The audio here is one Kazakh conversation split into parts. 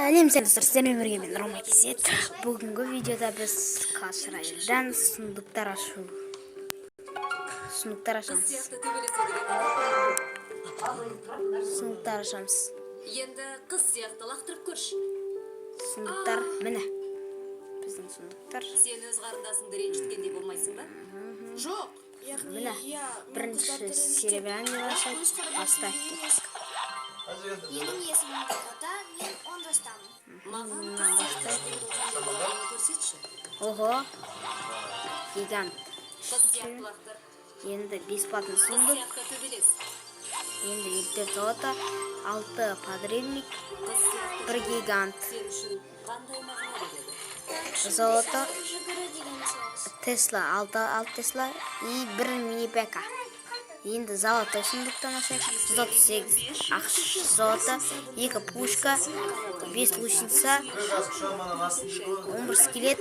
Сәлем сіздермен бірге мен Рома Кесет. Бүгінгі видеода біз Кашырайдан сундуктар ашамыз. Енді қыз сияқты лақтырып көрші. Сундуктар міне. Біздің сундуктар. Сен өз қарындасыңды ренжіткендей болмайсың ба? Жоқ, Міне. Бірінші серебряный ашайық. Бастайық кеттік. менің есімім Тота, мен 10 жастамын. Маған қыз сияқты көрсетші. Ого. Гигант. Қыз сияқты лақтыр. Енді бесплатный Қыз сундук. сияқты төбелес. Енді 7 золото, 6 подрывник, 1 гигант. Сен үшін қандай мағына береді? Золото, Жүгірі деген сөз. Тесла, 6 Тесла и 1 мини ПК. Енді золото сундуктан ашайық. 138 ақш золото, 2 пушка, 5 лучница, 11 скелет и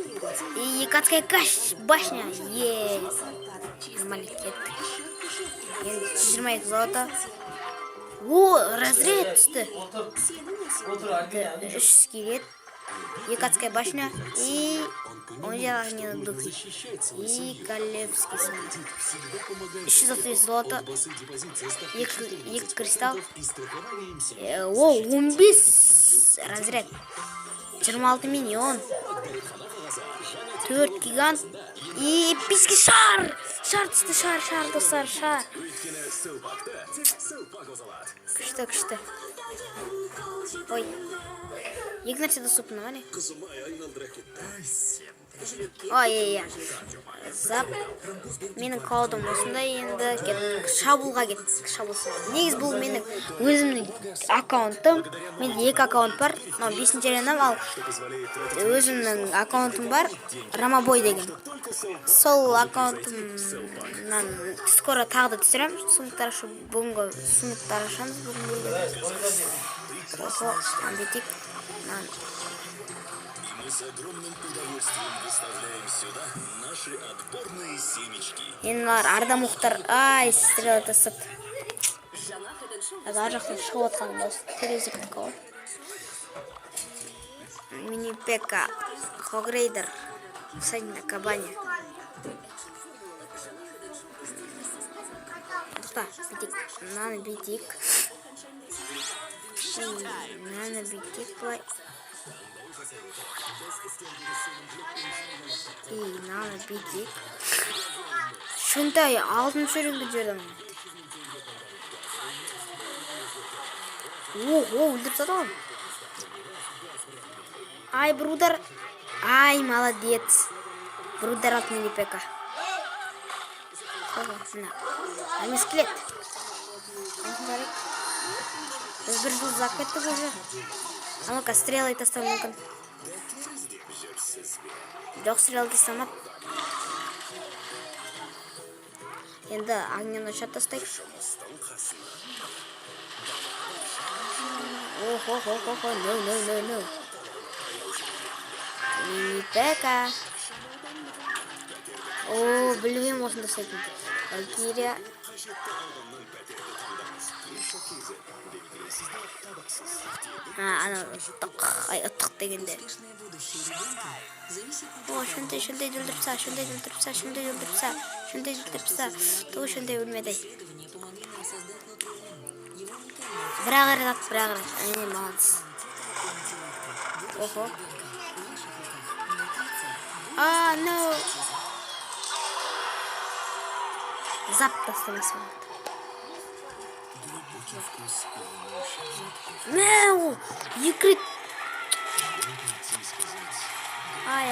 2 адская башня. Нормально кеттік. Енді 122 золото. О, разряд түсті. 3 скелет, 2 адская башня и огненный дух. И королевский сундук. 330 золото, 2 кристалл. О, 15 разряд. 26 миньон. 4 гигант. И эпический шар. Шар түсті, шар, достар, шар. Күшті. Ой. Екі нәрсе доступны, ма не? Ой. Зап. Менің каудым осындай енді шабуылға кеттік. Негіз бұл менің өзімнің аккаунтым. Менде 2 аккаунт бар. 5-ші аренам, ал өзімнің аккаунтым бар. Ромабой деген. Сол аккаунтымнан скоро тағы да түсірем. Сундуктар ашамыз бүгінгі видеода. Мы с огромным удовольствием выставляем сюда наши отборные семечки. Енді арда мұхтар. Ай, стрела тастап. Ар жақтан шығып отқан болсын. Терезіктікі ғой. Мини ПК. Хогрейдер. Садина кабаня. Тоқта, битик. Наны битик. Бұлай. И наны битик. Шынтай алтын шөрінгі жердім. Ого, өлдіріп саталым. Ай, брудар. Ай, молодец. Брудар от мини ПК. Ами скелет. Біз бір жыл зақ кеттік уже. А ну-ка, стрелай тастау мүмкін. Жоқ, стрелай тастамап. Енді огненный шат тастайық. Охо, no. Мини ПК. О, білуем осында тастайтын. Валькирия. Ана ұттық дегенде. О, шындай жүлдіріпса. Тұғы шындай өлмеді. Бірақ әрі. Әне мағанс. Охо. No. Зап тастамасы болады. Мяу! Екрит! Ай.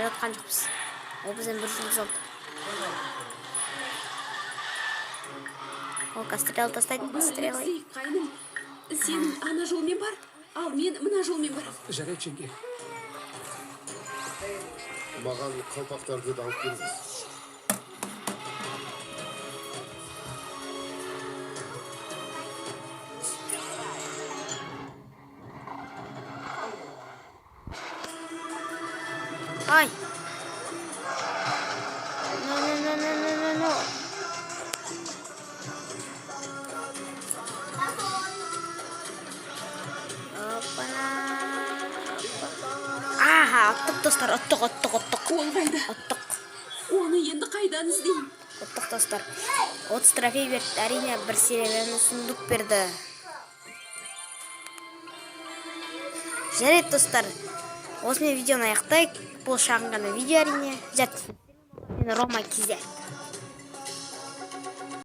Айтқан жоқпыз. Ол бізден бір жұлдыз алды. Ол стрел тастайды, стрелай. Қайным, сен ана жолмен бар. Ал мен мына жолмен барам. Жарайды, жеңге. Маған қалпақтарды да алып келіңіз. Ай. No. Аха, аттық достар, аттық. Ол қайда? Аттық. Оны енді қайдан іздеймін? Аттық достар. 30 трофей берді. Әрине бір серияны сундук берді. Жарайды достар. Осымен видеоны аяқтайық. Бұл шағын ғана видео әрине. Мен Рома Кизет.